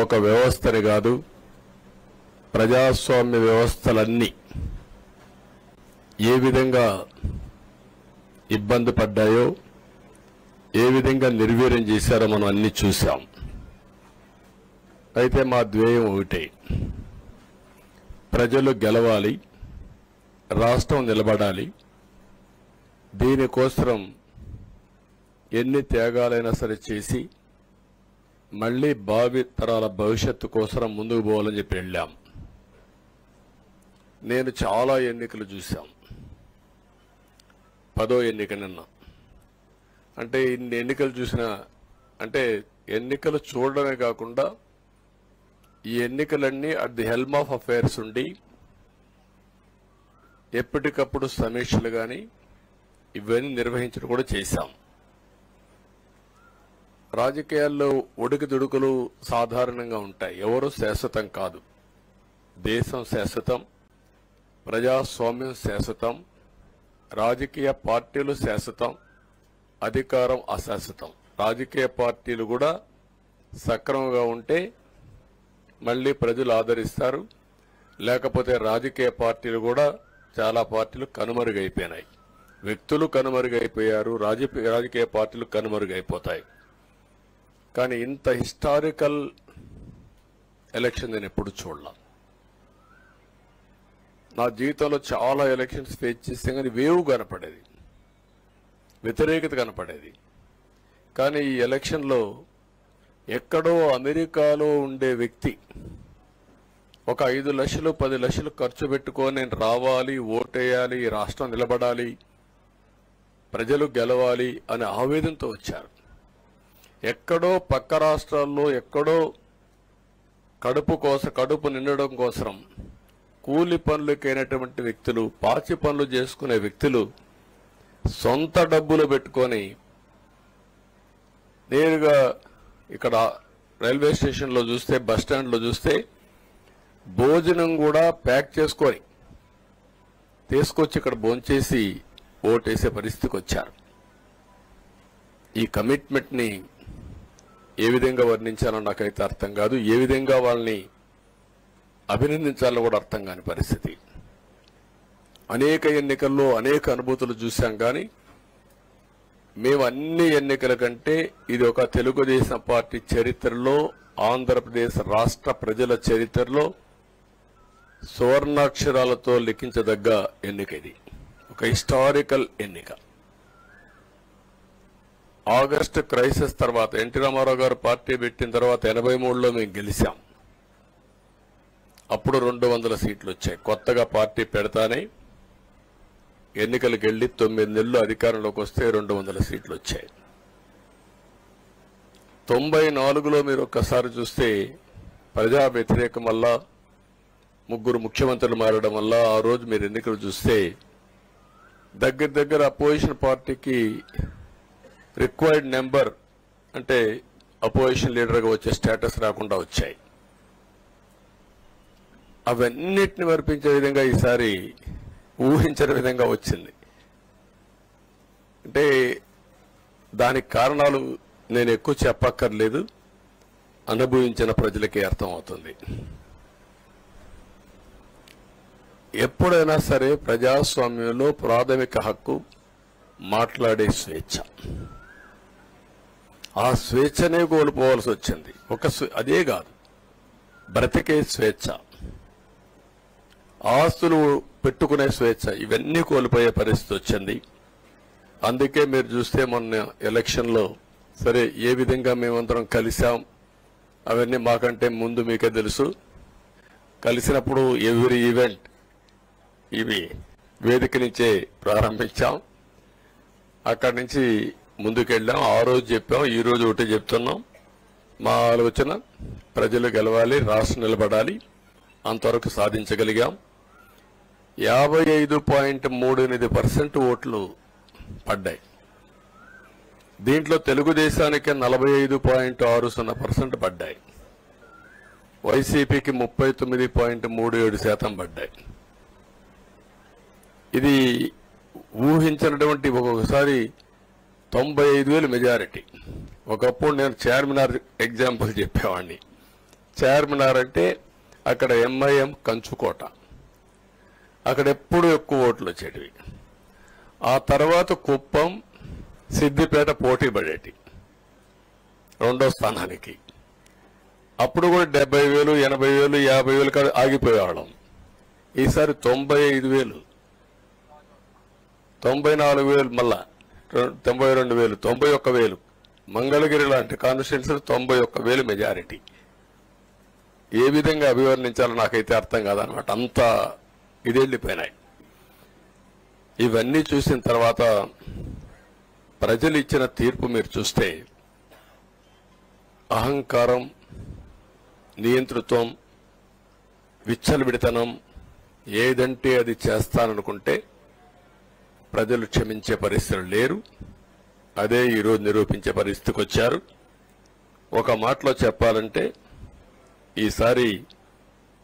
ఒక వ్యవస్థని కాదు, ప్రజాస్వామ్య వ్యవస్థలన్నీ ఏ విధంగా ఇబ్బంది పడ్డాయో, ఏ విధంగా నిర్వీర్యం చేశారో మనం అన్ని చూసాం. అయితే మా ధ్యేయం ఒకటే, ప్రజలు గెలవాలి, రాష్ట్రం నిలబడాలి. దీనికోసం ఎన్ని త్యాగాలైనా సరే చేసి మళ్ళీ భావి తరాల భవిష్యత్తు కోసం ముందుకు పోవాలని చెప్పి వెళ్ళాం. నేను చాలా ఎన్నికలు చూశాం. 10వ ఎన్నిక నిన్న. అంటే ఇన్ని ఎన్నికలు చూసినా, అంటే ఎన్నికలు చూడడమే కాకుండా ఈ ఎన్నికలన్నీ at the helm of affairs ఉండి ఎప్పటికప్పుడు సమీక్షలు కానీ ఇవన్నీ నిర్వహించడం కూడా చేశాం. రాజకీయాల్లో ఒడుకుదుడుకులు సాధారణంగా ఉంటాయి. ఎవరు శాశ్వతం కాదు. దేశం శాశ్వతం, ప్రజాస్వామ్యం శాశ్వతం, రాజకీయ పార్టీలు శాశ్వతం, అధికారం అశాశ్వతం. రాజకీయ పార్టీలు కూడా సక్రమంగా ఉంటే మళ్ళీ ప్రజలు ఆదరిస్తారు, లేకపోతే రాజకీయ పార్టీలు కూడా చాలా పార్టీలు కనుమరుగైపోయినాయి. వ్యక్తులు కనుమరుగైపోయారు, రాజకీయ పార్టీలు కనుమరుగైపోతాయి. కానీ ఇంత హిస్టారికల్ ఎలక్షన్ నేను ఎప్పుడు చూడలా. నా జీవితంలో చాలా ఎలక్షన్స్ ఫేస్ చేస్తే కానీ వేవ్ కనపడేది, వ్యతిరేకత కనపడేది. కానీ ఈ ఎలక్షన్లో ఎక్కడో అమెరికాలో ఉండే వ్యక్తి ఒక 5 లక్షలు 10 లక్షలు ఖర్చు పెట్టుకొని నేను రావాలి, ఓటేయాలి, ఈ రాష్ట్రం నిలబడాలి, ప్రజలు గెలవాలి అనే ఆవేదనతో వచ్చారు. ఎక్కడో పక్క రాష్ట్రాల్లో ఎక్కడో కడుపు నిండడం కోసం కూలి పనులకైనటువంటి వ్యక్తులు, పాచి పనులు చేసుకునే వ్యక్తులు సొంత డబ్బులు పెట్టుకొని నేరుగా ఇక్కడ రైల్వే స్టేషన్లో చూస్తే, బస్ స్టాండ్లో చూస్తే భోజనం కూడా ప్యాక్ చేసుకొని తీసుకొచ్చి ఇక్కడ భోంచేసి ఓటేసే పరిస్థితికి వచ్చారు. ఈ కమిట్మెంట్ని ఏ విధంగా వర్ణించాలో నాకైతే అర్థం కాదు. ఏ విధంగా వాళ్ళని అభినందించాలో కూడా అర్థం కాని పరిస్థితి. అనేక ఎన్నికల్లో అనేక అనుభూతులు చూశాం. కానీ మేము అన్ని ఎన్నికల కంటే ఇది ఒక తెలుగుదేశం పార్టీ చరిత్రలో, ఆంధ్రప్రదేశ్ రాష్ట్ర ప్రజల చరిత్రలో సువర్ణాక్షరాలతో లిఖించదగ్గ ఎన్నిక. ఇది ఒక హిస్టారికల్ ఎన్నిక. ఆగస్టు క్రైసిస్ తర్వాత, ఎన్టీ రామారావు గారు పార్టీ పెట్టిన తర్వాత 83లో మేము గెలిచాం. అప్పుడు 200 సీట్లు వచ్చాయి. కొత్తగా పార్టీ పెడతానే ఎన్నికలకు వెళ్లి 9 నెలలు అధికారంలోకి వస్తే 200 సీట్లు వచ్చాయి. 94లో మీరు ఒక్కసారి చూస్తే ప్రజా వ్యతిరేకం వల్ల 3 ముఖ్యమంత్రులు మారడం వల్ల ఆ రోజు మీరు ఎన్నికలు చూస్తే దగ్గర అపోజిషన్ పార్టీకి రిక్వైర్డ్ నెంబర్, అంటే అపోజిషన్ లీడర్గా వచ్చే స్టేటస్ రాకుండా వచ్చాయి. అవన్నిటిని వర్పించే విధంగా ఈసారి ఊహించని విధంగా వచ్చింది. అంటే దానికి కారణాలు నేను ఎక్కువ చెప్పక్కర్లేదు, అనుభవించిన ప్రజలకే అర్థమవుతుంది. ఎప్పుడైనా సరే ప్రజాస్వామ్యంలో ప్రాథమిక హక్కు మాట్లాడే స్వేచ్ఛ. ఆ స్వేచ్ఛనే కోల్పోవాల్సి వచ్చింది. అదే కాదు, బ్రతికే స్వేచ్ఛ, ఆస్తులు పెట్టుకునే స్వేచ్ఛ, ఇవన్నీ కోల్పోయే పరిస్థితి వచ్చింది. అందుకే మీరు చూస్తే మొన్న ఎలక్షన్లో సరే ఏ విధంగా మేమందరం కలిసాం అవన్నీ మాకంటే ముందు మీకే తెలుసు. కలిసినప్పుడు ఎవ్రీ ఈవెంట్ ఇవి వేదిక నుంచే ప్రారంభించాం. అక్కడి నుంచి ముందుకెళ్ళాం. ఆ రోజు చెప్పాం, ఈ రోజు ఒకటి చెప్తున్నాం. మా ఆలోచన ప్రజలు గెలవాలి, రాష్ట్రం నిలబడాలి. అంతవరకు సాధించగలిగాం. 55.38% ఓట్లు పడ్డాయి. దీంట్లో తెలుగుదేశానికి 45.60% పడ్డాయి. వైసీపీకి 39.37% పడ్డాయి. ఇది ఊహించినటువంటి ఒక్కొక్కసారి 95,000 మెజారిటీ. ఒకప్పుడు నేను చార్మినార్ ఎగ్జాంపుల్ చెప్పేవాడిని. చార్మినార్ అంటే అక్కడ ఎంఐఎం కంచుకోట, అక్కడ ఎప్పుడు ఎక్కువ ఓట్లు వచ్చేటివి. ఆ తర్వాత కుప్పం, సిద్దిపేట పోటీ పడేటి రెండో స్థానానికి. అప్పుడు కూడా 70,000, 80,000, 50,000 కాడ ఆగిపోయేవాళ్ళం. ఈసారి 95,000, 94,000, మళ్ళా 92,000, 91,000. మంగళగిరి లాంటి కాన్స్టిట్యున్సీలు 91,000 మెజారిటీ. ఏ విధంగా అభివర్ణించాలో నాకైతే అర్థం కాదనమాట. అంతా ఇదెళ్ళిపోయినాయి. ఇవన్నీ చూసిన తర్వాత ప్రజలు ఇచ్చిన తీర్పు మీరు చూస్తే అహంకారం, నియంతృత్వం, విచ్చలవిడితనం, ఏదంటే అది చేస్తాననుకుంటే ప్రజలు క్షమించే పరిస్థితులు లేరు. అదే ఈరోజు నిరూపించే పరిస్థితికి వచ్చారు. ఒక మాటలో చెప్పాలంటే ఈసారి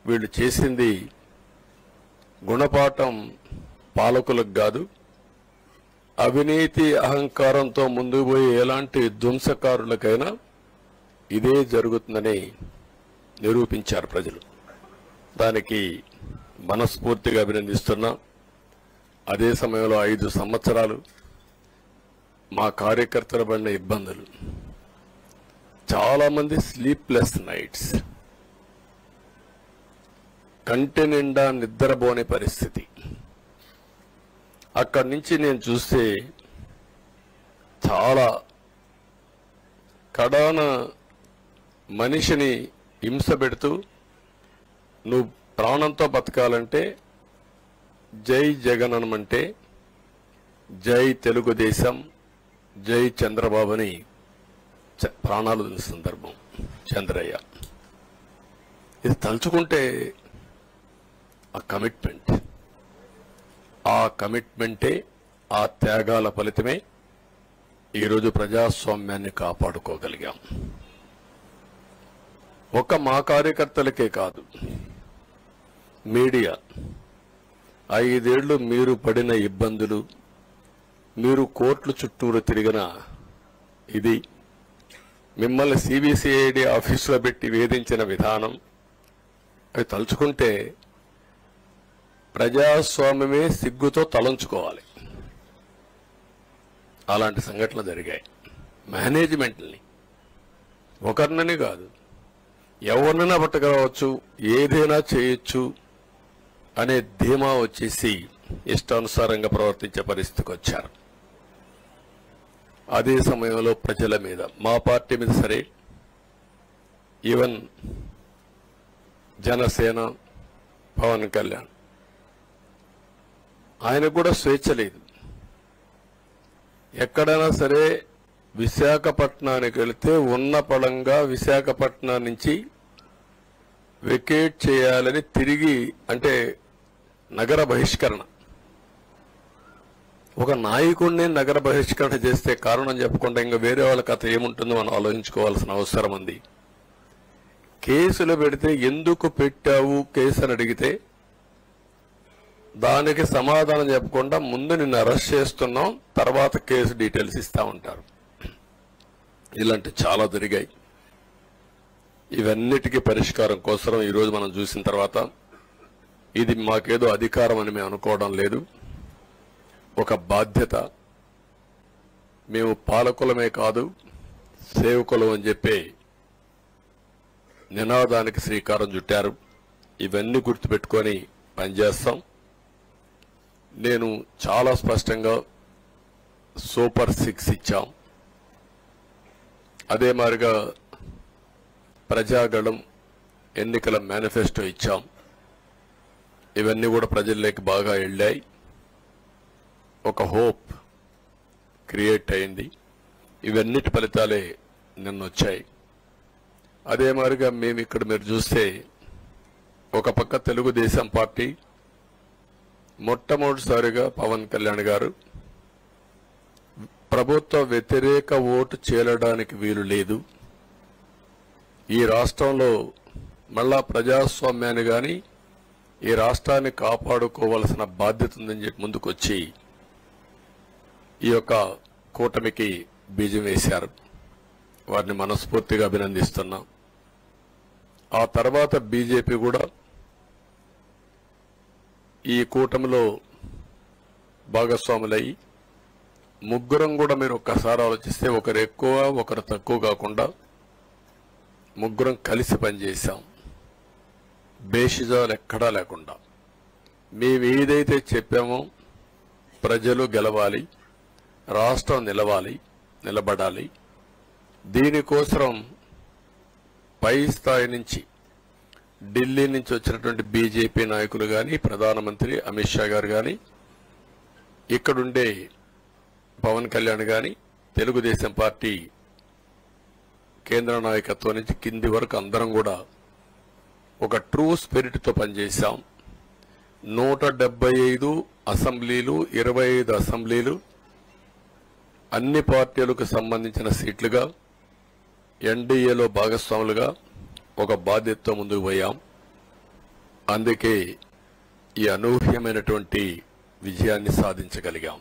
వీళ్ళు చేసింది గుణపాఠం పాలకులకు కాదు, అవినీతి అహంకారంతో ముందుకు పోయి ఎలాంటి ధ్వంసకారులకైనా ఇదే జరుగుతుందని నిరూపించారు ప్రజలు. దానికి మనస్ఫూర్తిగా అభినందిస్తున్నా. అదే సమయంలో 5 సంవత్సరాలు మా కార్యకర్తల పడిన ఇబ్బందులు, చాలా మంది స్లీప్లెస్ నైట్స్, కంటి నిండా నిద్రపోని పరిస్థితి. అక్కడి నుంచి నేను చూస్తే చాలా కడాన మనిషిని హింస పెడుతూ, నువ్వు ప్రాణంతో బతకాలంటే జై జగన్ అనమంటే జై తెలుగుదేశం, జై చంద్రబాబుని ప్రాణాలు తిన్న సందర్భం చంద్రయ్య. ఇది తలుచుకుంటే ఆ కమిట్మెంటే, ఆ త్యాగాల ఫలితమే ఈరోజు ప్రజాస్వామ్యాన్ని కాపాడుకోగలిగాం. ఒక మా కార్యకర్తలకే కాదు, మీడియా 5 ఏళ్లు మీరు పడిన ఇబ్బందులు, మీరు కోర్టుల చుట్టూరు తిరిగిన ఇది, మిమ్మల్ని సిబిసిఐడి ఆఫీసులో పెట్టి వేధించిన విధానం, అవి తలుచుకుంటే ప్రజాస్వామ్యమే సిగ్గుతో తలంచుకోవాలి. అలాంటి సంఘటనలు జరిగాయి. మేనేజ్మెంట్ని ఒకరినని కాదు, ఎవరినైనా పట్టుకురావచ్చు, ఏదైనా చేయొచ్చు అనే ధీమా వచ్చేసి ఇష్టానుసారంగా ప్రవర్తించే పరిస్థితికి వచ్చారు. అదే సమయంలో ప్రజల మీద, మా పార్టీ మీద సరే, ఈవెన్ జనసేన పవన్ కళ్యాణ్, ఆయనకు కూడా స్వేచ్ఛ లేదు. ఎక్కడైనా సరే విశాఖపట్నానికి వెళితే ఉన్న పళంగా విశాఖపట్నం నుంచి వెకేట్ చేయాలని తిరిగి, అంటే నగర బహిష్కరణ, ఒక నాయకుడిని నగర బహిష్కరణ చేస్తే కారణం చెప్పకుండా ఇంకా వేరే వాళ్ళ కథ ఏముంటుందో మనం ఆలోచించుకోవాల్సిన అవసరం ఉంది. కేసులు పెడితే ఎందుకు పెట్టావు కేసు అని అడిగితే దానికి సమాధానం చెప్పకుండా ముందు నిన్ను అరెస్ట్ చేస్తున్నాం, తర్వాత కేసు డీటెయిల్స్ ఇస్తా ఉంటారు. ఇలాంటి చాలా జరిగాయి. ఇవన్నిటికీ పరిష్కారం కోసం ఈరోజు మనం చూసిన తర్వాత ఇది మాకేదో అధికారం అని మేము అనుకోవడం లేదు, ఒక బాధ్యత. మేము పాలకులమే కాదు సేవకులం అని చెప్పే నినాదానికి శ్రీకారం చుట్టారు. ఇవన్నీ గుర్తుపెట్టుకొని పనిచేస్తాం. నేను చాలా స్పష్టంగా సూపర్ 6 ఇచ్చాం. అదే మాదిరిగా ప్రజాగళం ఎన్నికల మేనిఫెస్టో ఇచ్చాం. ఇవన్నీ కూడా ప్రజల్లోకి బాగా వెళ్ళాయి. ఒక హోప్ క్రియేట్ అయింది. ఇవన్నిటి ఫలితాలే నిన్న వచ్చాయి. అదే మాదిరిగా మేము ఇక్కడ మీరు చూస్తే ఒక పక్క తెలుగుదేశం పార్టీ మొట్టమొదటిసారిగా పవన్ కళ్యాణ్ గారు ప్రభుత్వ వ్యతిరేక ఓటు చేరడానికి వీలు లేదు, ఈ రాష్ట్రంలో మళ్ళా ప్రజాస్వామ్యాన్ని కానీ ఈ రాష్ట్రాన్ని కాపాడుకోవాల్సిన బాధ్యత ఉందని చెప్పి ముందుకొచ్చి ఈ యొక్క కూటమికి బీజం వేశారు. వారిని మనస్ఫూర్తిగా అభినందిస్తున్నాం. ఆ తర్వాత బీజేపీ కూడా ఈ కూటమిలో భాగస్వాములై ముగ్గురం కూడా మీరు ఒక్కసారి ఆలోచిస్తే ఒకరు ఎక్కువ ఒకరు తక్కువ కాకుండా ముగ్గురం కలిసి పనిచేశాం. బేషిజాలు ఎక్కడా లేకుండా మేము ఏదైతే చెప్పామో ప్రజలు గెలవాలి, రాష్ట్రం నిలబడాలి, దీనికోసం పై స్థాయి నుంచి ఢిల్లీ నుంచి వచ్చినటువంటి బీజేపీ నాయకులు కానీ, ప్రధానమంత్రి అమిత్ షా గారు కానీ, ఇక్కడుండే పవన్ కళ్యాణ్ కానీ, తెలుగుదేశం పార్టీ కేంద్ర నాయకత్వం నుంచి కింది వరకు అందరం కూడా ఒక ట్రూ స్పిరిట్తో పనిచేశాం. 175 అసెంబ్లీలు, 25 అసెంబ్లీలు అన్ని పార్టీలకు సంబంధించిన సీట్లుగా ఎన్డీఏలో భాగస్వాములుగా ఒక బాధ్యతతో ముందుకు పోయాం. అందుకే ఈ అనూహ్యమైనటువంటి విజయాన్ని సాధించగలిగాం.